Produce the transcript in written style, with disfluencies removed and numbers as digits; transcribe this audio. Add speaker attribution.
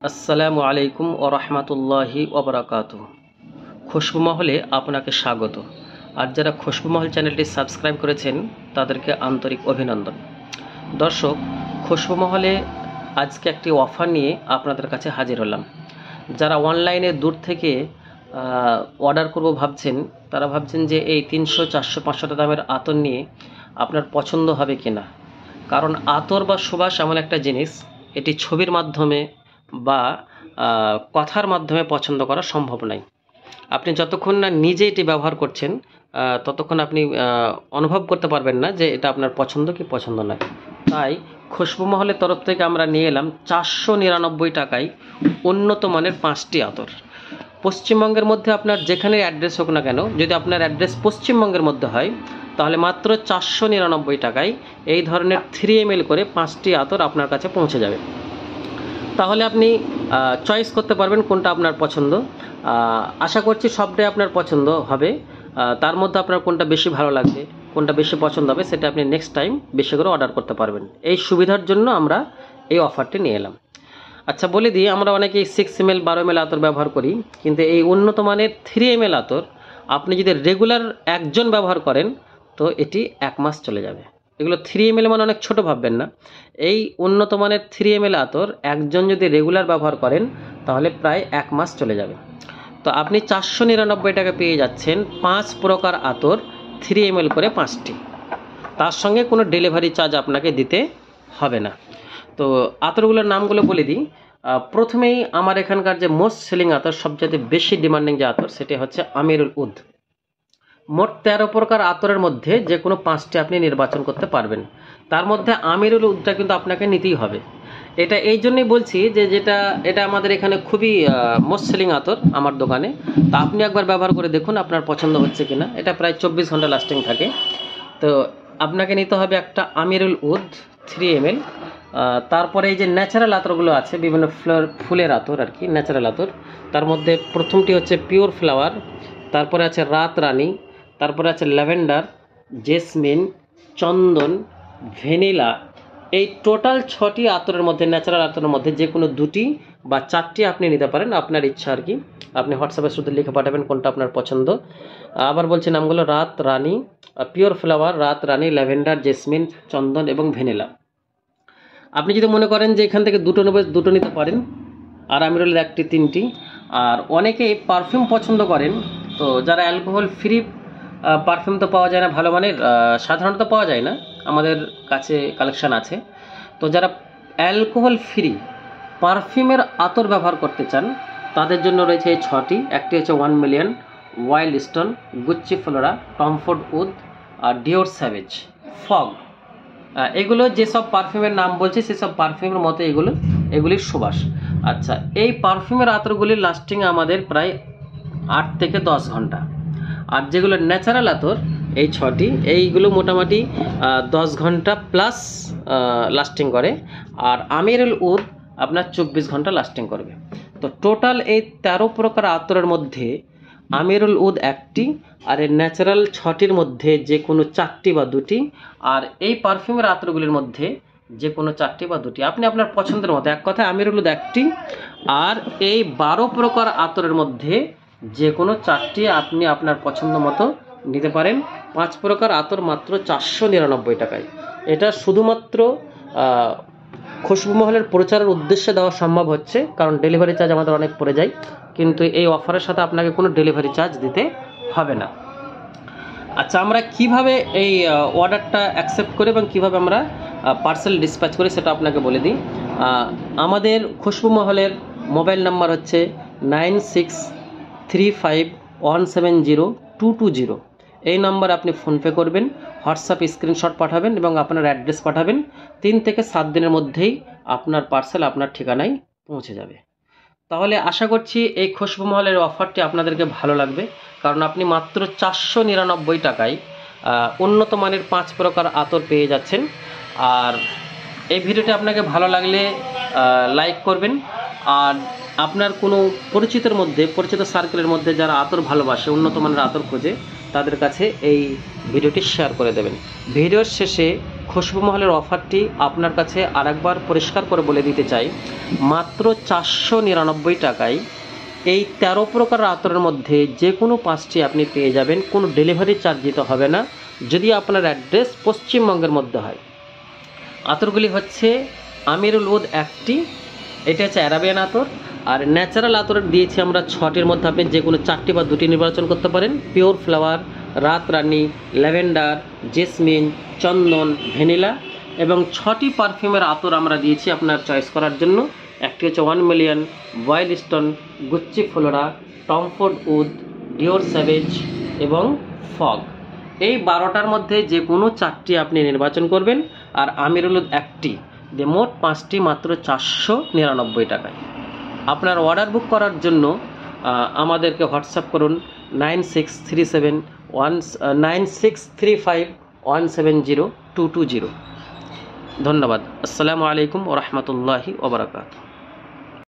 Speaker 1: আসসালামু আলাইকুম ও রহমতুল্লাহি ওবরাকাতুহ। খুশবু মহলে আপনাকে স্বাগত। আর যারা খুশবু মহল চ্যানেলটি সাবস্ক্রাইব করেছেন তাদেরকে আন্তরিক অভিনন্দন। দর্শক, খুশবু মহলে আজকে একটি অফার নিয়ে আপনাদের কাছে হাজির হলাম। যারা অনলাইনে দূর থেকে অর্ডার করব ভাবছেন, তারা ভাবছেন যে এই 300, 400, 500 দামের আতর নিয়ে আপনার পছন্দ হবে কিনা। কারণ আতর বা সুবাস এমন একটা জিনিস, এটি ছবির মাধ্যমে বা কথার মাধ্যমে পছন্দ করা সম্ভব নয়। আপনি যতক্ষণ না নিজে এটি ব্যবহার করছেন ততক্ষণ আপনি অনুভব করতে পারবেন না যে এটা আপনার পছন্দ কি পছন্দ নয়। তাই খুশবু মহলের তরফ থেকে আমরা নিয়ে এলাম 499 টাকায় উন্নত মানের 5টি আতর। পশ্চিমবঙ্গের মধ্যে আপনার যেখানে অ্যাড্রেস হোক না কেন, যদি আপনার অ্যাড্রেস পশ্চিমবঙ্গের মধ্যে হয় তাহলে মাত্র 499 টাকায় এই ধরনের 3 ml করে 5টি আতর আপনার কাছে পৌঁছে যাবে। তাহলে আপনি চয়েস করতে পারবেন কোনটা আপনার পছন্দ। আশা করছি সবটাই আপনার পছন্দ হবে। তার মধ্যে আপনার কোনটা বেশি ভালো লাগবে, কোনটা বেশি পছন্দ হবে, সেটা আপনি নেক্সট টাইম বেশি করে অর্ডার করতে পারবেন। এই সুবিধার জন্য আমরা এই অফারটি নিয়ে এলাম। আচ্ছা বলে দিই, আমরা অনেকেই 6 ml 12 ml আতর ব্যবহার করি, কিন্তু এই উন্নত মানের 3 ml আতর আপনি যদি রেগুলার একজন ব্যবহার করেন তো এটি 1 মাস চলে যাবে। এগুলো 3 ml মানে অনেক ছোট ভাববেন না। এই উন্নত মানের 3 ml আতর একজন যদি রেগুলার ব্যবহার করেন তাহলে প্রায় 1 মাস চলে যাবে। তো আপনি 499 টাকা পেয়ে যাচ্ছেন 5 প্রকার আতর, 3 ml করে 5টি। তার সঙ্গে কোনো ডেলিভারি চার্জ আপনাকে দিতে হবে না। তো আতরগুলোর নামগুলো বলে দিই। প্রথমেই আমার এখানকার যে মোস্ট সেলিং আতর, সবচেয়ে বেশি ডিমান্ডিং যে আতর, সেটি হচ্ছে আমিরুল উদ। মোট 13 প্রকার আতরের মধ্যে যে কোনো 5টি আপনি নির্বাচন করতে পারবেন। তার মধ্যে আমিরুল উদটা কিন্তু আপনাকে নিতেই হবে। এটা এই জন্যই বলছি যে এটা আমাদের এখানে খুবই মোস্ট সেলিং আতর আমার দোকানে। তা আপনি একবার ব্যবহার করে দেখুন আপনার পছন্দ হচ্ছে কিনা। এটা প্রায় 24 ঘন্টা লাস্টিং থাকে। তো আপনাকে নিতে হবে একটা আমিরুল উদ 3 ml। তারপরে এই যে ন্যাচারাল আতরগুলো আছে, বিভিন্ন ফুলের আতর আর কি, ন্যাচারাল আতর। তার মধ্যে প্রথমটি হচ্ছে পিওর ফ্লাওয়ার, তারপরে আছে রাত রানী, তারপরে আছে ল্যাভেন্ডার, জেসমিন, চন্দন, ভ্যানিলা। এই টোটাল 6টি আতরের মধ্যে, ন্যাচারাল আতরের মধ্যে যে কোনো 2টি বা 4টি আপনি নিতে পারেন, আপনার ইচ্ছা আর কি। আপনি হোয়াটসঅ্যাপে শুধু লিখে পাঠাবেন কোনটা আপনার পছন্দ। আবার বলছি নামগুলো: রাত রানী, পিওর ফ্লাওয়ার, রাত রানী, ল্যাভেন্ডার, জেসমিন, চন্দন এবং ভ্যানিলা। আপনি যদি মনে করেন যে এখান থেকে দুটো নেবে, দুটো নিতে পারেন, আর আমিরুলের 1টি 3টি। আর অনেকেই পারফিউম পছন্দ করেন, তো যারা অ্যালকোহল ফ্রি পারফিউম তো পাওয়া যায় না ভালো মানের, সাধারণত পাওয়া যায় না, আমাদের কাছে কালেকশান আছে। তো যারা অ্যালকোহল ফ্রি পারফিউমের আতর ব্যবহার করতে চান তাদের জন্য রয়েছে এই 6টি। একটি হচ্ছে 1 million, Wild Stone, Gucci Flora, Tom Ford wood, আর ডিওর স্যাভেজ, ফগ। এগুলো যেসব পারফিউমের নাম বলছি সেসব পারফিউমের মতো এগুলির সুবাস। আচ্ছা, এই পারফিউমের আতরগুলির লাস্টিং আমাদের প্রায় 8 থেকে 10 ঘন্টা। আর যেগুলো ন্যাচারাল আতর এই 6টি, এইগুলো মোটামুটি 10 ঘন্টা প্লাস লাস্টিং করে। আর আমিরুল উদ আপনার 24 ঘন্টা লাস্টিং করবে। তো টোটাল এই 13 প্রকার আতরের মধ্যে আমিরুল উদ 1টি, আর এই ন্যাচারাল 6টির মধ্যে যে কোনো 4টি বা 2টি, আর এই পারফিউমের আতরগুলির মধ্যে যে কোনো 4টি বা 2টি আপনি আপনার পছন্দের মতো। এক কথায় আমিরুল উদ 1টি, আর এই 12 প্রকার আতরের মধ্যে যে কোনো 4টি আপনি আপনার পছন্দ মতো নিতে পারেন। 5 প্রকার আতর মাত্র 499 টাকায়। এটা শুধুমাত্র খুশবু মহলের প্রচারের উদ্দেশ্যে দেওয়া সম্ভব হচ্ছে, কারণ ডেলিভারি চার্জ আমাদের অনেক পড়ে যায়, কিন্তু এই অফারের সাথে আপনাকে কোনো ডেলিভারি চার্জ দিতে হবে না। আচ্ছা, আমরা কিভাবে এই অর্ডারটা অ্যাকসেপ্ট করি এবং কিভাবে আমরা পার্সেল ডিসপ্যাচ করি সেটা আপনাকে বলে দিই। আমাদের খুশবু মহলের মোবাইল নাম্বার হচ্ছে 9635170220। এই নাম্বার আপনি ফোনপে করবেন, হোয়াটসঅ্যাপ স্ক্রিনশট পাঠাবেন এবং আপনার অ্যাড্রেস পাঠাবেন। 3 থেকে 7 দিনের মধ্যেই আপনার পার্সেল আপনার ঠিকানায় পৌঁছে যাবে। তাহলে আশা করছি এই খুশবু মহলের অফারটি আপনাদেরকে ভালো লাগবে, কারণ আপনি মাত্র 499 টাকায় উন্নত মানের 5 প্রকার আতর পেয়ে যাচ্ছেন। আর এই ভিডিওটি আপনাকে ভালো লাগলে লাইক করবেন, আর আপনার কোনো পরিচিত সার্কেলের মধ্যে যারা আতর ভালোবাসে, উন্নত মানের আতর খোঁজে, তাদের কাছে এই ভিডিওটি শেয়ার করে দেবেন। ভিডিওর শেষে খুশবু মহলের অফারটি আপনার কাছে আরেকবার পরিষ্কার করে বলে দিতে চাই, মাত্র 499 টাকায় এই 13 প্রকার আতরের মধ্যে যে কোনো 5টি আপনি পেয়ে যাবেন। কোনো ডেলিভারি চার্জ দিতে হবে না যদি আপনার অ্যাড্রেস পশ্চিমবঙ্গের মধ্যে হয়। আতরগুলি হচ্ছে আমিরুল উদ একটি, এটা হচ্ছে অ্যারাবিয়ান আতর, আর ন্যাচারাল আতর দিয়েছি আমরা 6টির মধ্যে আপনি যে কোনো 4টি বা 2টি নির্বাচন করতে পারেন। পিওর ফ্লাওয়ার, রাত রানী, ল্যাভেন্ডার, জেসমিন, চন্দন, ভ্যানিলা এবং 6টি পারফিউমের আতর আমরা দিয়েছি আপনার চয়েস করার জন্য। একটি হচ্ছে 1 million, Wild Stone, Gucci Flora, Tom Ford wood, Dior Sauvage এবং ফগ। এই 12টার মধ্যে যে কোনো 4টি আপনি নির্বাচন করবেন, আর আমিরুল উদ একটি দিয়ে মোট 5টি মাত্র 499 টাকায়। আপনার অর্ডার বুক করার জন্য আমাদেরকে হোয়াটসঅ্যাপ করুন 9635170220। ধন্যবাদ। আসসালামু আলাইকুম ওয়া রাহমাতুল্লাহি ওয়া বারাকাতুহু।